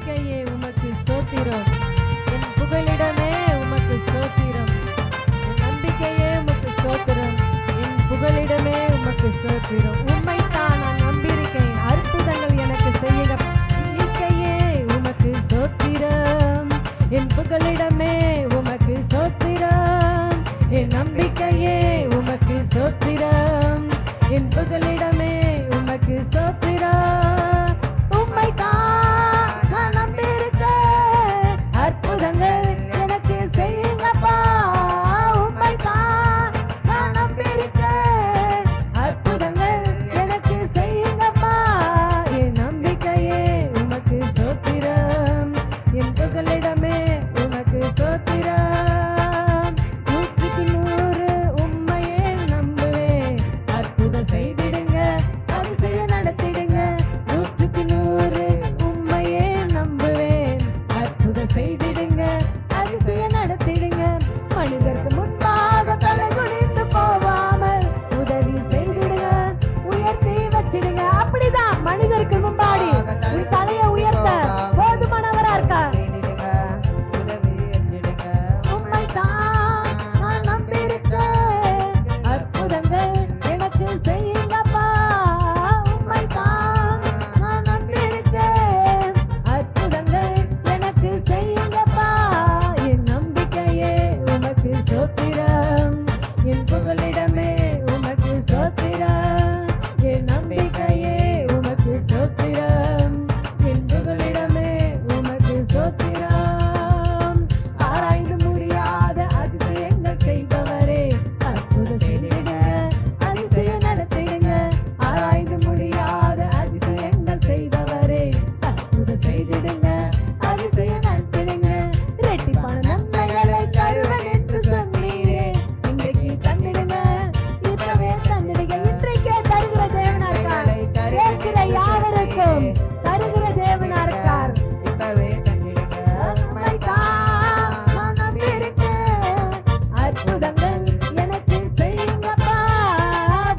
நம்பிக்கையே உமக்கு ஸ்தோத்திரம். என் புகலிடமே உமக்கு ஸ்தோத்திரம். என் நம்பிக்கையே உமக்கு ஸ்தோத்திரம். என் புகலிடமே உமக்கு ஸ்தோத்திரம். உம்மைத்தான் நான் நம்பியிருக்கேன். அற்புதங்கள் எனக்கு செய்யுங்க. நம்பிக்கையே உமக்கு ஸ்தோத்திரம். என் புகலிடமே உமக்கு ஸ்தோத்திரம். என் நம்பிக்கையே உமக்கு ஸ்தோத்திரம். என் புகலிடமே உமக்கு ஸ்தோத்திரம். உம்மைத்தான் நான் நம்பியிருக்கேன். அற்புதங்கள் எனக்கு செய்யுங்கப்பா. உம்மைத்தான் நான் நம்பியிருக்கேன். அற்புதங்கள் எனக்கு செய்யுங்கப்பா. என் நம்பிக்கையே உமக்கு ஸ்தோத்திரம். என் புகலிடமே உமக்கு ஸ்தோத்திரம். 100க்கு 100 உம்மையே நம்புவேன். அற்புதம் செய்திடுங்க, அதிசயம் நடத்திடுங்க. 100க்கு 100 உம்மையே நம்புவேன். அற்புதம் செய்திடுங்க, அதிசயம் நடத்திடுங்க. மனிதருக்கு முன்பாக தலை குனிந்து போவாமல் உதவி செய்திடுங்க, உயர்த்தி வச்சிடுங்க. அப்படிதான் மனிதருக்கு முன்னாடி உன் தலையை உயர்த்த போதுமானவரா இருக்கா? உம்மைத்தான் நான் நம்பியிருக்கேன். அற்புதங்கள் எனக்கு செய்யுங்கப்பா. உம்மைத்தான் நான் நம்பியிருக்கேன். அற்புதங்கள் எனக்கு செய்யுங்கப்பா. என் நம்பிக்கையே உமக்கு ஸ்தோத்திரம். என் புகலிடமே உமக்கு ஸ்தோத்திரம். என் நம்பிக்கையே உமக்கு ஸ்தோத்திரம். என் புகலிடமே உமக்கு ஸ்தோத்திரம். ஆராய்ந்து முடியாத அதிசயங்கள் செய்பவரே, அற்புதம் செய்திடுங்க, அதிசயம் நடத்திடுங்க. ஆராய்ந்து முடியாத அதிசயங்கள் செய்பவரே, அற்புதம் செய்திடுங்க, அதிசயம் நடத்திடுங்க. இரட்டிப்பான நன்மைகளை தருவேன் என்று சொன்னீரே, இன்றைக்கு தந்திடுங்க, இப்பவே தந்திடுங்க. இன்றைக்கே தருகிற தேவனா இருக்கார். கேட்கிற யாவருக்கும் தருகிற தேவனா இருக்கார். இப்பவே தந்திடுங்க. உம்மைத்தான் நான் நம்பியிருக்கேன். அற்புதங்கள் எனக்கு செய்யுங்கப்பா.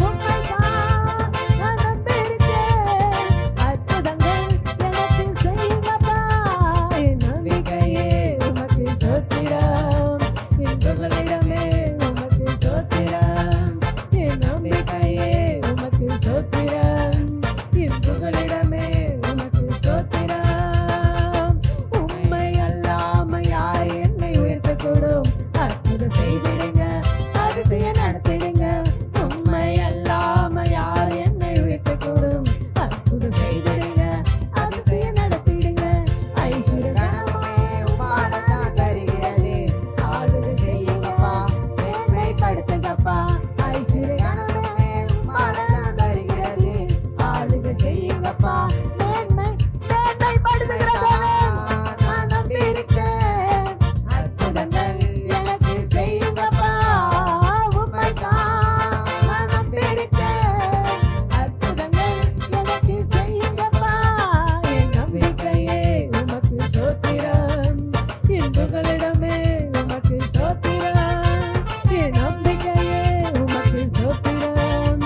உம்மைத்தான் நான் நம்பியிருக்கேன். அற்புதங்கள் எனக்கு செய்யுங்கப்பா. என் நம்பிக்கையே உமக்கு ஸ்தோத்திரம். என் புகலிடமே உமக்கு ஸ்தோத்திரம். என் நம்பிக்கையே உமக்கு ஸ்தோத்திரம். என் புகலிடமே உமக்கு ஸ்தோத்திரம். உம்மை அல்லாம யார் என்னை உயர்த்தக்கூடும்? அற்புதம் செய்திடுங்க, அதிசயம் நடத்திடுங்க. உம்மை அல்லாம யார் என்னை உயர்த்தக்கூடும்? அற்புதம் செய்திடுங்க, அதிசயம் நடத்திடுங்க. ஐஸ்வர்ய கனமே உம்மாலதான் தருகிறது. ஆளுகை செய்யுங்கப்பா, மேன்மைப்படுத்துங்கப்பா. ஐஸ்வர்ய கனமே உம்மாலதான் தருகிறது. ஆளுகை செய்யுங்கப்பா, மேன்மைப்படுத்துகிறதே. நான் நம்பியிருக்கேன். அற்புதங்கள் எனக்கு செய்யுங்கப்பா. உம்மைத்தான் நான் நம்பியிருக்கேன். அற்புதங்கள் எனக்கு செய்யுங்கப்பா. என் நம்பிக்கையே உமக்கு ஸ்தோத்திரம். என் புகலிடமே உமக்கு ஸ்தோத்திரம். என் நம்பிக்கையே உமக்கு ஸ்தோத்திரம்.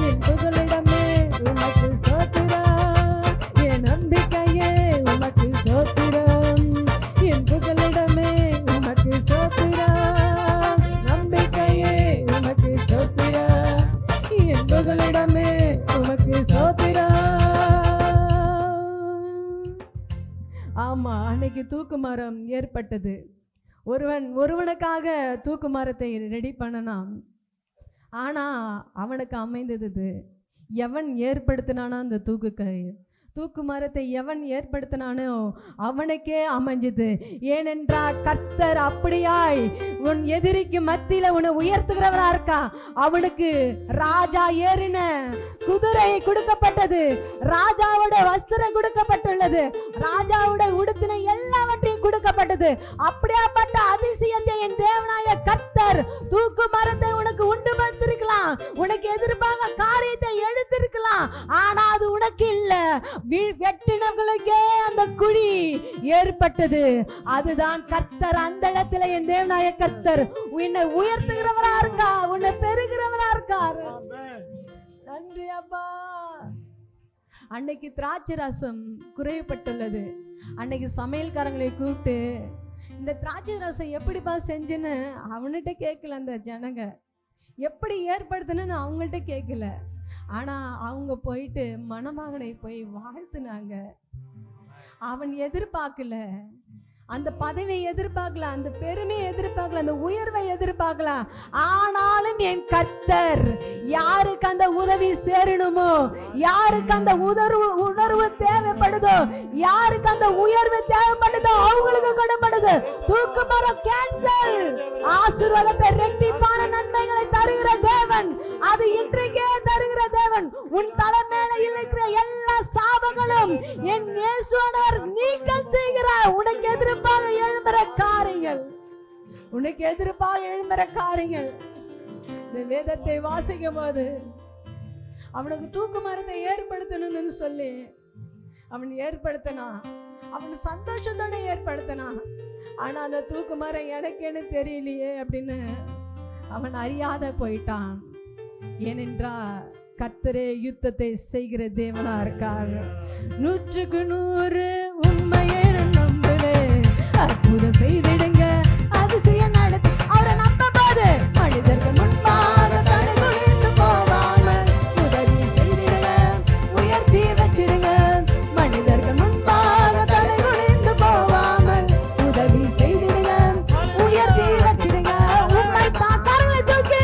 என் புகலிடமே உமக்கு ஸ்தோத்திரம். என் நம்பிக்கையே உமக்கு ஸ்தோத்திரம். என் புகலிடமே உமக்கு ஸ்தோத்திரம். நம்பிக்கையே உமக்கு ஸ்தோத்திரம். என் புகலிடமே உமக்கு ஸ்தோத்திரம். ஆமா, அன்னைக்கு தூக்கு மரம் ஏற்பட்டது. ஒருவனுக்காக தூக்கு மரத்தை ரெடி பண்ணனாம். ஆனா அவனுக்கு அமைந்தது எவன் ஏற்படுத்தினானோ அந்த தூக்கு மரத்தை எவன் ஏற்படுத்தினானோ அவனுக்கே அமைஞ்சது. ஏனென்றால் கர்த்தர் அப்படியாய் உன் எதிரிக்கு மத்தியில உன்னை உயர்த்துகிறவரா இருக்கா. அவனுக்கு ராஜா ஏறின குதிரை கொடுக்கப்பட்டது. ராஜாவோட வஸ்திரம் கொடுக்கப்பட்டுள்ளது. ராஜாவோட உடுத்தின எல்லாவற்றையும் கொடுக்கப்பட்டது. அப்படியாப்பட்ட அதிசயத்தை என் தேவனாய கர்த்தர் தூக்கு மரத்தை உனக்கு உண்டு பண்ணிருக்கலாம். உனக்கு எதிர்ப்பாக காரியத்தை எடுத்திருக்கலாம். ஆனா அது உனக்கு இல்ல. வெட்டினவர்களுக்கே அந்த குழி ஏற்பட்டது. அதுதான் கர்த்தர். அந்த இடத்துல என் தேவனாய கர்த்தர் உன்னை உயர்த்துகிறவரா இருக்கா, உன்னை பெறுகிறவரா இருக்கார். நன்றி அப்பா. அன்னைக்கு திராட்சை ரசம் குறையப்பட்டுள்ளது. அன்னைக்கு சமையல்காரங்களை கூப்பிட்டு இந்த திராட்சை ரசம் எப்படிப்பா செஞ்சுன்னு அவன்கிட்ட கேட்கல. அந்த ஜனங்க எப்படி ஏற்படுத்துன்னு அவங்கள்ட்ட கேட்கல. ஆனால் அவங்க போயிட்டு மணமகனை போய் வாழ்த்துனாங்க. அவன் எதிர்பார்க்கல, அந்த பதவியை எதிர்பார்க்கல, அந்த பெருமையை எதிர்பார்க்கல, அந்த உயர்வை எதிர்பார்க்கல. ஆனாலும் என் கர்த்தர் யாருக்கு அந்த உதவி சேரணுமோ, யாருக்கு அந்த உணர்வு தேவைப்படுதோ, யாருக்கு அந்த உயர்வு தேவைப்படுதோ அவங்களுக்கு கொடுப்படுது. தூக்கு மரம் கேன்சல். ஆசீர்வாதத்தை ரெட்டிப்பான நன்மைகளை தருகிற தேவன், அது இன்றைக்கே தருகிற தேவன். உன் தலை மேல இருக்கிற எல்லா சாபங்களும் என் இயேசுவானவர் நீக்கல் செய்கிறார். உனக்கு எதிர்ப்பாக எழும்புற காரியங்கள், உனக்கு எதிர்ப்பாக எழும்புற காரியங்கள். இந்த வேதத்தை வாசிக்கும் போது அவனுக்கு தூக்கு மரத்தை ஏற்படுத்தணும்னு சொல்லி அவன் ஏற்படுத்தினா, அவன் சந்தோஷத்தோட ஏற்படுத்தினா. ஆனா அந்த தூக்கு மரம் எனக்குன்னு தெரியலையே அப்படின்னு அவன் அறியாத போயிட்டான். ஏனென்றால் கர்த்தரே யுத்தத்தை செய்கிற தேவனா இருக்கார். 100க்கு 100 உண்மையே நம்புவேன். அற்புதம் செய்திடுங்க, அதிசயம் நடத்தி அவரை நம்ப போது மனிதர்கள் முன்பாக தலை குனிந்து போவாமல் உதவி செய்திடுங்க, உயர்த்தி வச்சிடுங்க. மனிதர்கள் முன்பாக தலை குனிந்து போவாமல் உதவி செய்திடுங்க, உயர்த்தி வச்சிடுங்க. உண்மை தான். கரங்களை தூக்கி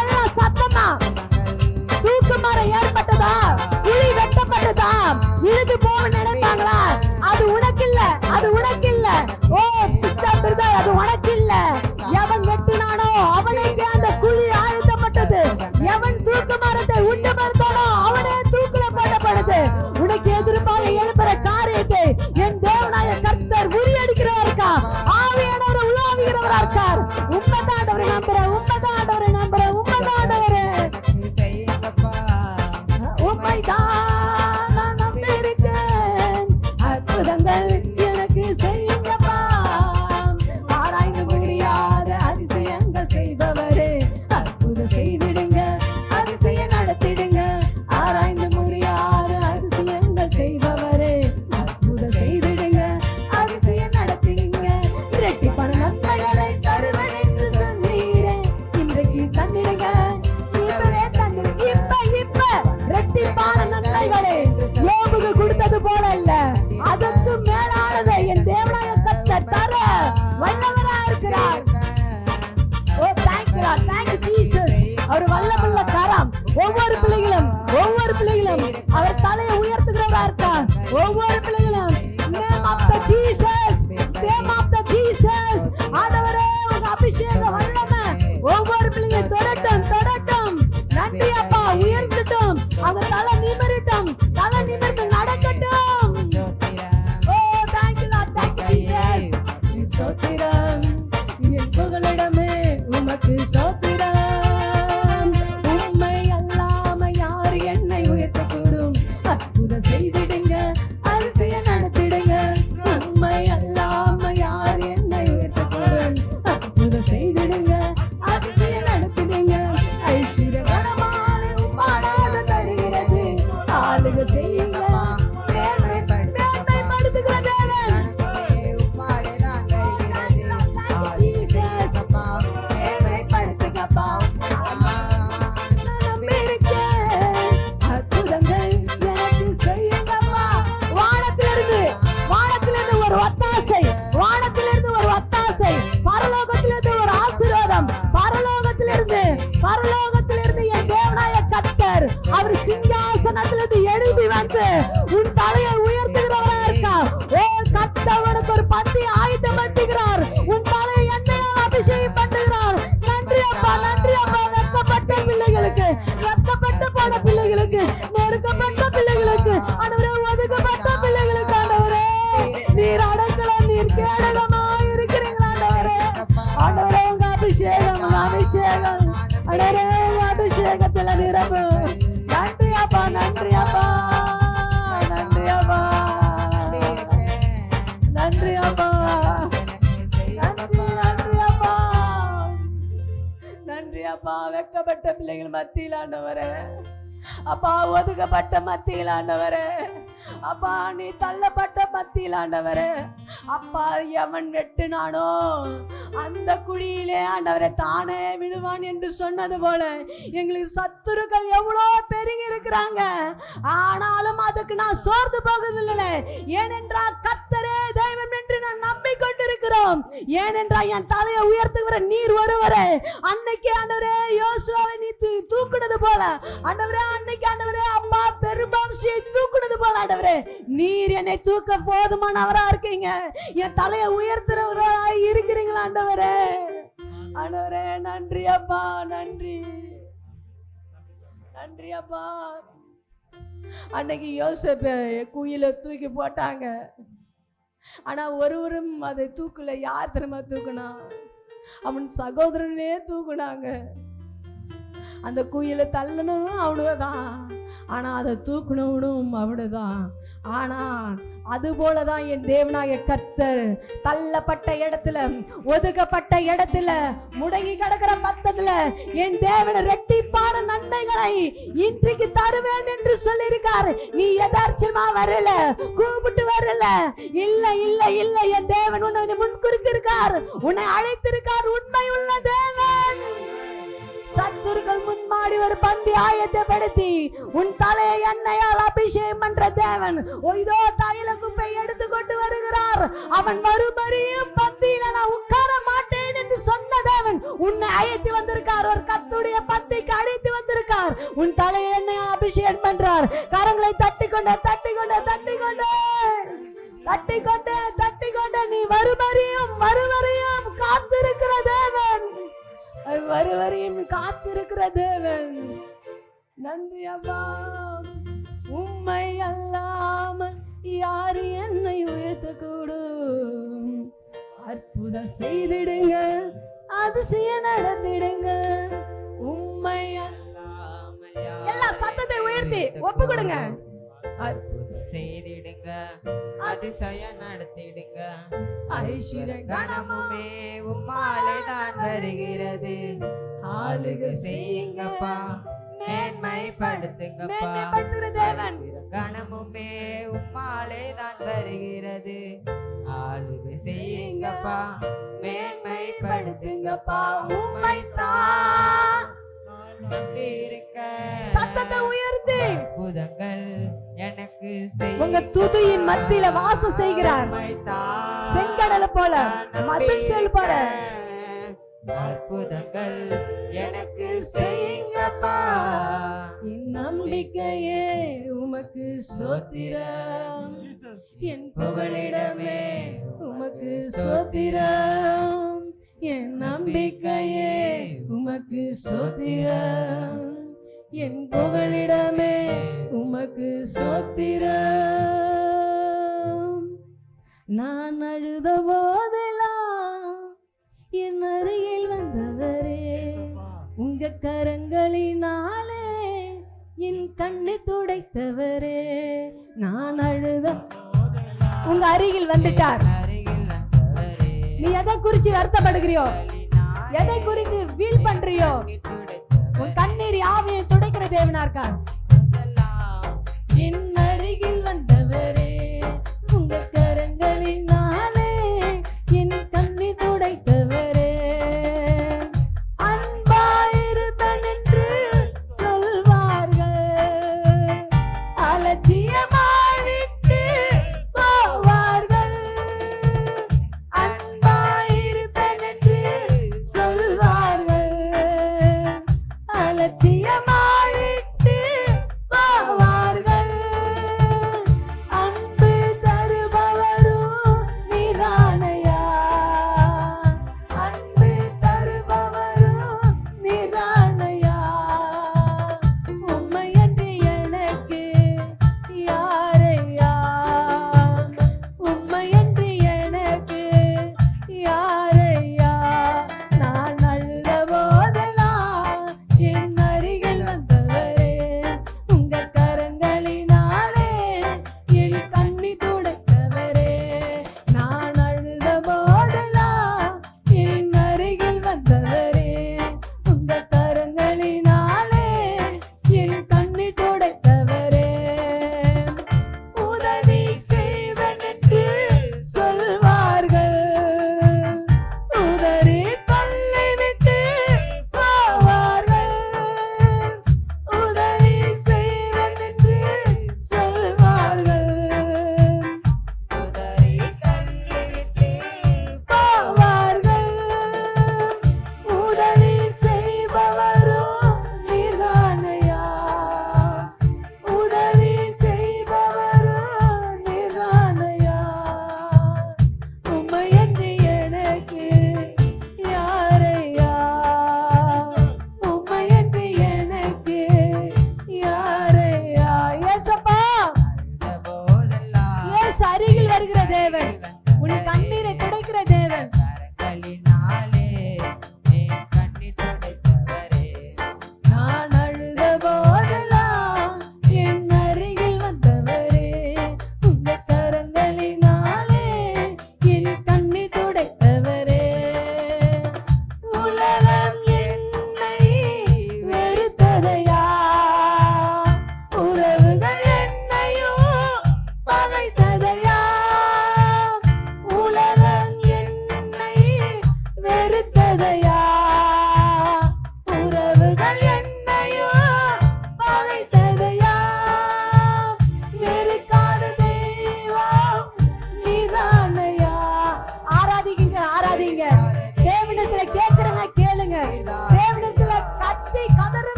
எல்லாம் சத்தமா. தூக்கு மரம் ஏற்பட்டதா, குழி வெட்டப்பட்டதா, இழுது போக நினைத்தாங்களா? அது உனக்கு இல்ல, அது உனக்கு இல்ல. ஓ சிஸ்டர் பிரதர், அது உனக்கு இல்ல. எவன் வெட்டினானோ அவனுக்கு அந்த குழி ஆயத்தப்பட்டது. எவன் தூக்கு மரத்தை உண்டு மறுத்தானோ அவனே தூக்குல போடப்படுது. உனக்கு எதிர்ப்பாக எழுப்புற காரியத்தை என் தேவனாய கர்த்தர் முறியடிக்கிறவரா இருக்கா, ஆவியானவர் உலாவுகிறவரா இருக்கார். உண்மைதான் ஆண்டவரை நம்புறேன், உண்மைதான் ஆண்டவரை நம்புறேன், உண்மைதான் ஆண்டவரே, உண்மைதான் நான் நம்பியிருக்கேன். அற்புதங்கள் எனக்கு செய்யுங்கப்பா. ஆராய்ந்து முடியாத அதிசயங்கள் செய்பவரே, அற்புதம் செய்திடுங்க, அதிசயம் நடத்திடுங்க. ஆராய்ந்து முடியாத அதிசயங்கள் செய்பவரே, அற்புதம் செய்திடுங்க, அதிசயம் நடத்திடுங்க. இரட்டிப்பான நன்மைகளை தருவேன் என்று சொன்னீரே, இன்றைக்கு தந்திடுங்க. இப்பவே தந்திடுங்க. இப்ப இரட்டிப்பான நன்மைகளை யோபுக்கு கொடுத்தது போல இல்ல, அதற்கு மேலானதை என் தேவனாய கர்த்தர் தர வல்லவரா இருக்கிறார். ஓ thank you Lord, thank you Jesus. அவர் வல்லமுள்ள கரம் ஒவ்வொரு பிள்ளைகளும் அவர் தலையை உயர்த்துகிறவரா இருக்கார். ஒவ்வொரு பிள்ளைகளும் name of the Jesus, name of the Jesus. ஆண்டவரே உங்க அபிஷேக வல்லமை ஒவ்வொரு பிள்ளைகளும் தொடட்டும். நன்றி அப்பா, உயர்த்தட்டும். அவங்க தலை நிமிரட்டும், தலை நிமிர்ந்து நடக்கட்டும். ஓ thank you Lord, thank you Jesus. சோத்திரம் என் புகழிடமே உமக்கு சோத்திரம். உண்மை அல்லாம யார் என்னை உயர்த்தக்கூடும்? அற்புதம் செய்திடுங்க, அதிசயம் நடத்திடுங்க. உண்மை அல்லாம யார் என்னை உயர்த்தக்கூடும்? அற்புதம் செய்திடுங்க, அதிசயம் நடத்திடுங்க. ஐஸ்வர்ய கனமான உம்மாலாக தருகிறது, ஆளுக செய்யுங்க. மேன்மைப்படுத்துகிற தேவன் மேன்மைப்படுத்துங்கப்பா. நான் நம்பியிருக்கேன். அற்புதங்கள் எனக்கு செய்யுங்கப்பா. வானத்திலிருந்து ஒரு ஒத்தாசை, வானத்திலிருந்து ஒரு ஒத்தாசை, பரலோகத்திலிருந்து ஒரு ஆசீர்வாதம், பரலோகத்திலிருந்து என் தேவனாய கர்த்தர் அவர் சிங்காசனத்திலிருந்து எழுப்பி வந்து உன் தலையை உயர்த்துகிறவரா இருக்கார். ஓ கர்த்தர் உனக்கு ஒரு பந்தி ஆயத்தப்படுத்துகிறார். உன் தலையை எண்ணெயால் அபிஷேகம் பண்ணுகிறார். நன்றி அப்பா, நன்றி அப்பா. வெட்கப்பட்ட பிள்ளைகளுக்கு, வெட்கப்பட்டு போன பிள்ளைகளுக்கு, நெருக்கப்பட்ட பிள்ளைகளுக்கு, ஆண்டவரே ஒதுக்கப்பட்ட பிள்ளைகளுக்கு, ஆண்டவரே நீர் அடக்கலாம், நீர் கேடகமாய் இருக்கிறீங்களா ஆண்டவரே. ஆண்டவரே உங்க அபிஷேகம், ஆண்டவரே உங்க அபிஷேகத்துல நிரப்பு. நன்றி அப்பா, நன்றி அப்பா, நன்றி அப்பா, நன்றி அப்பா, நன்றி அப்பா, நன்றி அப்பா. வெட்கப்பட்ட பிள்ளைகள் மத்தியில் ஆண்டவரே அப்பா ஒதுக்கப்பட்ட மத்தியில் ஆண்டவரே, அப்பா நீ தள்ளப்பட்ட மத்தியில் ஆண்டவரே, அப்பா எவன் வெட்டுனானோ அந்த குழியிலே ஆண்டவரை தானே விடுவான் என்று சொன்னது போல எங்களுக்கு சத்துருக்கள் எவ்வளோ பெருகி இருக்கிறாங்க. ஆனாலும் அதுக்கு நான் சோர்ந்து போவதில்லை. ஏனென்றால் கர்த்தரே தெய்வம் என்று நான் நம்பிக்கொண்டிருக்கிறோம். ஏனென்றால் என் தலையை உயர்த்துகிற நீர் ஒருவரே. அன்னைக்கு ஆண்டவரே யோசுவாவை நீ தூக்குனது போல ஆண்டவரே, அன்னைக்கு ஆண்டவரே அப்பா பெரும்பான்மையை தூக்குனது போல ஆண்டவரே நீர் என்னை தூக்க போதுமானவரா இருக்கீங்க. என் தலையை உயர்த்துறவரா இருக்கிறீங்களா ஆண்டவரே. ஆண்டவரே நன்றி அப்பா, நன்றி நன்றி அப்பா. அன்னைக்கு யோசேப்பை குயில தூக்கி போட்டாங்க. ஆனா ஒருவரும் அதை தூக்கல. யார் தெரியுமா தூக்குனா? அவன் சகோதரனே தூக்குனாங்க. அந்த குயில தள்ளணும் அவனுதான், ஆனா அதை தூக்கணும் அவனுதான். ஆனா அது போலதான் என் தேவனாய கர்த்தர் தள்ளப்பட்ட இடத்துல, ஒதுக்கப்பட்ட இடத்துல, முடங்கி கிடக்கிற பத்தத்துல என் தேவன் இரட்டிப்பான நன்மைகளை இன்றைக்கு தருவேன் என்று சொல்லியிருக்கார். நீ யதார்த்தமா வரல, கூப்பிட்டு வரல, இல்ல இல்ல இல்ல, என் தேவன் உன்னை முன்குறித்திருக்கார், உன்னை அழைத்திருக்கார். உண்மை உள்ள தேவன். சத்துருக்கள் முன்மாடி ஒரு பந்தி ஆயத்தப்படுத்தி உன் தலையை எண்ணெயால் அபிஷேகம் பண்ற தேவன் இதோ தைல குப்பை எடுத்து கொண்டு வருகிறார். அவன் மறுபடியும் பந்தியில நான் உட்கார மாட்டேன் என்று சொன்ன தேவன் உன்னை அழைத்து வந்திருக்கார். ஒரு கர்த்தருடைய பந்திக்கு அழைத்து வந்திருக்கார். உன் தலையை எண்ணெயால் அபிஷேகம் பண்றார். கரங்களை தட்டிக்கொண்டு தட்டிக்கொண்டு தட்டிக்கொண்டு தட்டிக்கொண்டு தட்டிக்கொண்டு நீ மறுபடியும் மறுபடியும் காத்திருக்கிற தேவன், வருவரையும் காத்திருக்கிற தேவன். நன்றி அப்பா. உம்மை அல்லாமல் யாரு என்னை உயர்த்த கூடும்? அற்புதம் செய்திடுங்க, அதிசய நடந்திடுங்க. உம்மை அல்லாமல் எல்லா சத்தத்தை உயர்த்தி ஒப்பு கொடுங்க. அற்புதம் செய்திடுங்க, அதிசயம் நடத்திடுங்க. ஐஸ்வர்ய கணமுமே உம்மாலே தான் வருகிறது. ஆளுக செய்யுங்கப்பா, மேன்மைப்படுத்துங்கப்பா. கணமுமே உம்மாலே தான் வருகிறது. ஆளுக செய்யுங்கப்பா, மேன்மைப்படுத்துங்கப்பா. உம்மைத்தான் நம்பியிருக்க. சத்தத்தை உயர்த்தி அற்புதங்கள் எனக்கு உங்க துதியின் மத்தியில வாசம் செய்கிறார். செங்கடல போல மதன் செல் போல அற்புதங்கள் எனக்கு செய்யுங்கப்பா. என் நம்பிக்கையே உமக்கு ஸ்தோத்திரம், என் புகழிடமே உமக்கு ஸ்தோத்திரம். என் நம்பிக்கையே உமக்கு ஸ்தோத்திரம், என் புகழிடமே உமக்கு ஸ்தோத்திரம். நான் அழுத போதெல்லாம் என் அருகில் வந்தவரே, உங்க கரங்களினாலே என் கண்ணை துடைத்தவரே. நான் அழுத உங்க அருகில் வந்துட்டார். நீ எதை குறிச்சு வருத்தப்படுகிறியோ, எதை குறித்து ஃபீல் பண்றியோ, உன் கண்ணீர் ஆவியை துடைக்கிற தேவனா இருக்கார். என் அருகில் வந்தவரே, உங்க கரங்களினாலே என் கண்ணை துடைத்தவரே. அன்பாயிருப்பேன் என்று சொல்வார்கள், அலட்சியமாய் விட்டு போவார்கள். அன்பாயிருப்பேன் என்று சொல்வார்கள், அலட்சியமாய் விட்டு போவார்கள்.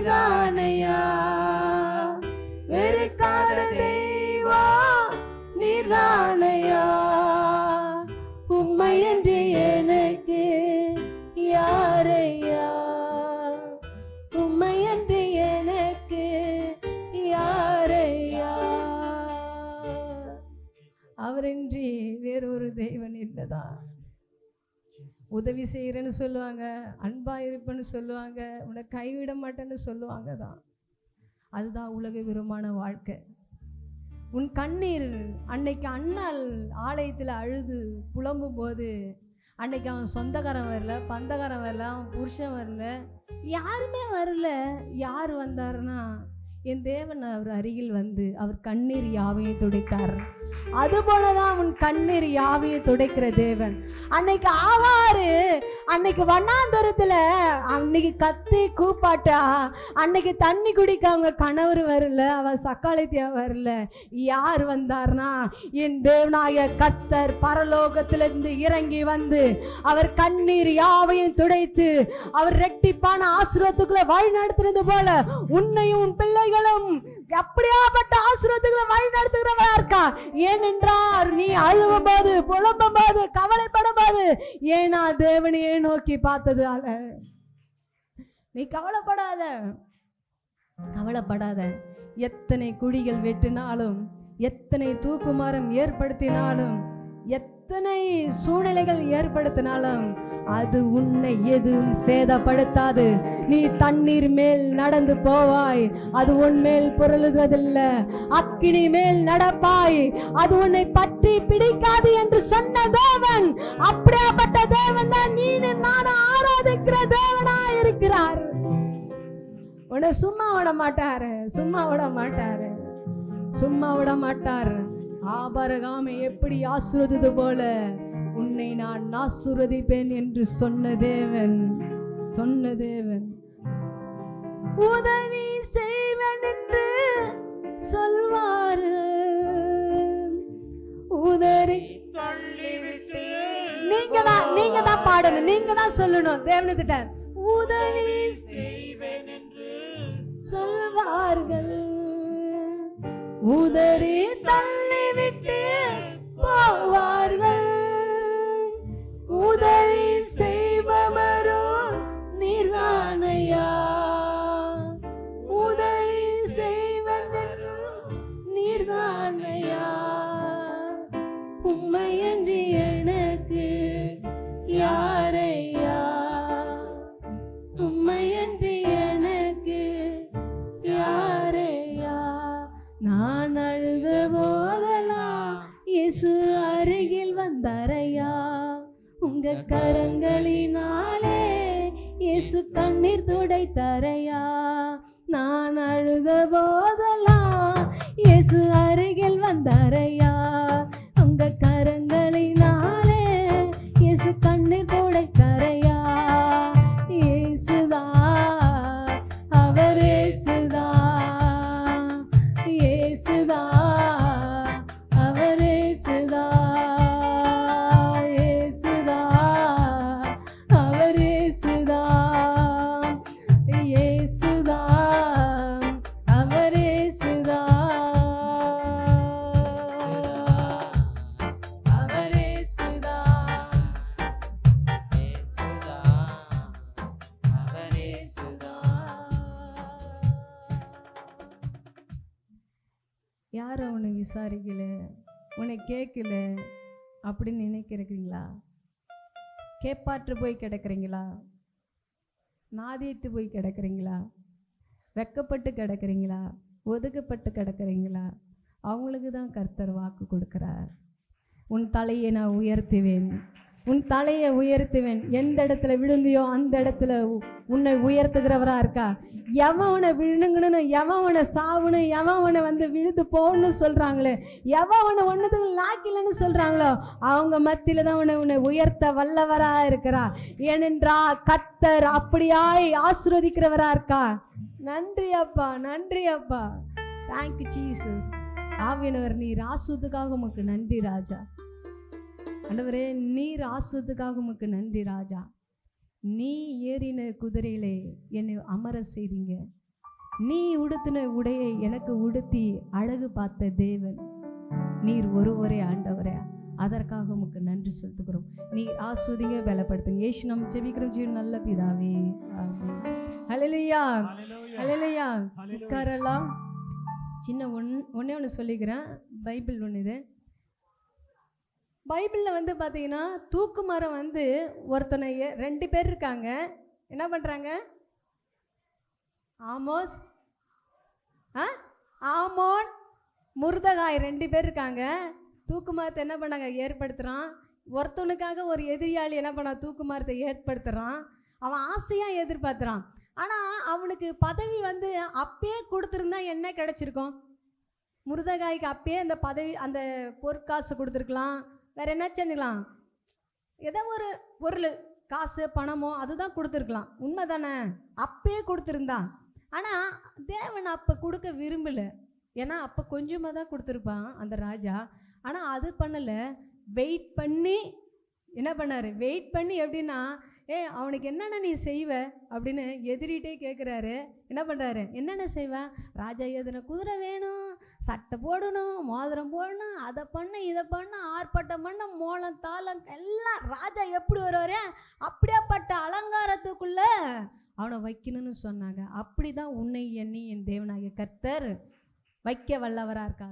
நீர்தானையா, வெறுக்காத தெய்வம் நீர்தானையா, உம்மையன்றி எனக்கு யாரையா, உம்மையன்றி எனக்கு யாரையா, அவரின்றி வேறொரு தெய்வன் இல்லதா. உதவி செய்கிறேன்னு சொல்லுவாங்க, அன்பா இருப்பேன்னு சொல்லுவாங்க, உன்னை கைவிட மாட்டேன்னு சொல்லுவாங்க தான். அதுதான் உலக விரும்பான வாழ்க்கை. உன் கண்ணீர் அன்னைக்கு அண்ணால் ஆலயத்தில் அழுது புலம்பும் போது, அன்னைக்கு அவன் சொந்தக்காரன் வரல, பந்தக்காரன் வரல, அவன் புருஷன் வரல, யாருமே வரல. யார் வந்தாருன்னா என் தேவன் அவர் அருகில் வந்து அவர் கண்ணீர் யாவையும் துடைத்தார். அதுபோலதான் உன் கண்ணீர் யாவையும் துடைக்கிற தேவன். அன்னைக்கு ஆவாரு, அன்னைக்கு வண்ணாந்தரத்துல அன்னைக்கு கத்தி கூப்பாட்டா, அன்னைக்கு தண்ணி குடிக்க அவங்க கணவர் வரல, அவன் சக்காலத்தியா வரல. யார் வந்தார்னா என் தேவனாய கர்த்தர் பரலோகத்திலிருந்து இறங்கி வந்து அவர் கண்ணீர் யாவையும் துடைத்து அவர் ரெட்டிப்பான ஆசீர்வாதத்துக்குள்ள வழி நடத்துறது போல உன்னையும் உன் பிள்ளைகளும் எப்படியாப்பட்ட ஆசீர்வாதத்துக்குள்ள வழி நடத்துகிறவரா இருக்கா. ஏனென்றால் நீ அழுவும் போது, புலம்பும் போது, கவலைப்படும் போது, ஏனா தேவனையே நோக்கி பார்த்ததால. நீ கவலைப்படாத, கவலைப்படாத. எத்தனை குழிகள் வெட்டினாலும், எத்தனை தூக்குமரம் ஏற்படுத்தினாலும், எத்தனை சூழ்நிலைகள் ஏற்படுத்தினாலும் அது உன்னை எதுவும் சேதப்படுத்தாது. நீ தண்ணீர் மேல் நடந்து போவாய், அது உன் மேல் புரளுவதில்லை. அக்கினி மேல் நடப்பாய், அது உன்னை பற்றி பிடிக்காது என்று சொன்ன தேவன், அப்படியாப்பட்ட தேவன் தான் நீனும் நானும் ஆராதிக்கிற தேவனா இருக்கிறார். உன்னை சும்மா விட மாட்டாரு, சும்மா விட மாட்டாரு, சும்மா விட மாட்டார். ஆபிரகாமை எப்படி ஆசீர்வதித்தது போல உன்னை நான் ஆசீர்வதிப்பேன் என்று சொன்ன தேவன், சொன்ன தேவன். உதவி செய்வேன் என்று சொல்வாரு, உதறி தள்ளிவிட்டு. நீங்க தான் பாடணும், நீங்க தான் சொல்லணும். தேவனிட்ட உதவி செய்வேன் என்று சொல்வார்கள், உதறி தள்ளிவிட்டு போவார்கள். உதவி செய்பவரோ நீர்தானையா, உதவி செய்வதோ நீர்தானையா, உம்மையன்றி எனக்கு யாரையா, உம்மையன்றி எனக்கு யாரையா. நான் அழுத போதெல்லாம் இயேசு அருகில் வந்தாரையா, உங்க கரங்களினாலே இயேசு கண்ணீர் துடைத்தாரையா. நான் அழுத போதெல்லாம் இயேசு அருகில் வந்தாரையா, உங்க கரங்களினாலே இயேசு கண்ணீர் துடைத்தாரையா. இயேசுதா, அவர் இயேசுதா, இயேசுதா, அவர் இயேசுதா, இயேசுதா, அவர் இயேசுதா, இயேசுதா, அவர் இயேசுதா, அவர் இயேசுதா, இயேசுதா, அவர் இயேசுதா. யார் அவனை விசாரிக்கல, உன்னை கேட்கல அப்படின்னு நினைக்கிறீங்களா? கேப்பாற்று போய் கிடக்கிறீங்களா? நாதித்து போய் கிடக்கிறீங்களா? வெக்கப்பட்டு கிடக்கிறீங்களா? ஒதுக்கப்பட்டு கிடக்கிறீங்களா? அவங்களுக்கு தான் கர்த்தர் வாக்கு கொடுக்கிறார். உன் தலையை நான் உயர்த்துவேன், உன் தலையை உயர்த்துவேன். எந்த இடத்துல விழுந்தியோ அந்த இடத்துல உன்னை உயர்த்துகிறவரா இருக்கா. எவன் உன்னை விழுங்கணும்னு, எவன் உன்னை சாவுன்னு, எவன் உன்னை வந்து விழுந்து போகணும்னு சொல்கிறாங்களே, எவன் உன்னை ஒன்றுத்துக்கு லாக்கிலன்னு சொல்கிறாங்களோ அவங்க மத்தியில் தான் உன்னை உயர்த்த வல்லவரா இருக்கிறா. ஏனென்றா கர்த்தர் அப்படியாய் ஆசீர்வதிக்கிறவரா இருக்கா. நன்றி அப்பா, நன்றி அப்பா. Thank you Jesus. ஆவியானவர் நீர் ஆசீர்வாதத்துக்காக உமக்கு நன்றி ராஜா. ஆண்டவரே நீர் ஆசீர்வாதத்துக்காக உமக்கு நன்றி ராஜா. நீ ஏறின குதிரையிலே என்னை அமர செய்தீங்க. நீ உடுத்தின உடையை எனக்கு உடுத்தி அழகு பார்த்த தேவன் நீர் ஒருவரே ஆண்டவரே. அதற்காக உமக்கு நன்றி செலுத்துகிறோம். நீர் ஆஸ்வதிங்க, பலப்படுத்துங்க. ஏசு நம்ம ஜெபிக்கிறோம் ஜீவன் நல்ல பிதாவே, ஆமென். ஹல்லேலூயா, ஹல்லேலூயா. உட்காரலாம். சின்ன ஒன்னே ஒன்று சொல்லிக்கிறேன். பைபிள் ஒன்று இது. பைபிளில் வந்து பார்த்தீங்கன்னா தூக்கு மரம் வந்து ஒருத்தனை 2 பேர் இருக்காங்க. என்ன பண்ணுறாங்க? ஆமோன் முர்தகாய் 2 பேர் இருக்காங்க. தூக்கு மரத்தை என்ன பண்ணாங்க? ஏற்படுத்துகிறான். ஒருத்தனுக்காக ஒரு எதிரியாளி என்ன பண்ணா? தூக்கு மரத்தை ஏற்படுத்துகிறான். அவன் ஆசையாக எதிர்பார்த்துறான். ஆனால் அவனுக்கு பதவி வந்து அப்பயே கொடுத்துருந்தா என்ன கிடச்சிருக்கும்? முருதகாய்க்கு அப்பயே அந்த பதவி, அந்த பொற்காசு கொடுத்துருக்கலாம். வேறு என்ன செஞ்சுக்கலாம்? ஏதோ ஒரு பொருள், காசு பணமோ அதுதான் கொடுத்துருக்கலாம். உண்மை தானே? அப்பயே கொடுத்துருந்தான். ஆனால் தேவன் அப்போ கொடுக்க விரும்பலை. ஏன்னா அப்போ கொஞ்சமாக தான் கொடுத்துருப்பான் அந்த ராஜா. ஆனால் அது பண்ணலை. வெயிட் பண்ணி என்ன பண்ணார்? வெயிட் பண்ணி எப்படின்னா, அவனுக்கு என்னென்ன நீ செய்வ அப்படின்னு எதிரிட்டே கேட்குறாரு. என்ன பண்ணுறாரு? என்னென்ன செய்வேன்? ராஜா எதுன குதிரை வேணும், சட்டை போடணும், மோதிரம் போடணும், அதை பண்ண இதை பண்ண, ஆர்ப்பாட்டம் பண்ண, மோளம் தாளம் எல்லாம். ராஜா எப்படி வருவார்? அப்படியேப்பட்ட அலங்காரத்துக்குள்ள அவனை வைக்கணும்னு சொன்னாங்க. அப்படி தான் உன்னை எண்ணி என் தேவனாகிய கர்த்தர் வைக்க வல்லவராக இருக்கா.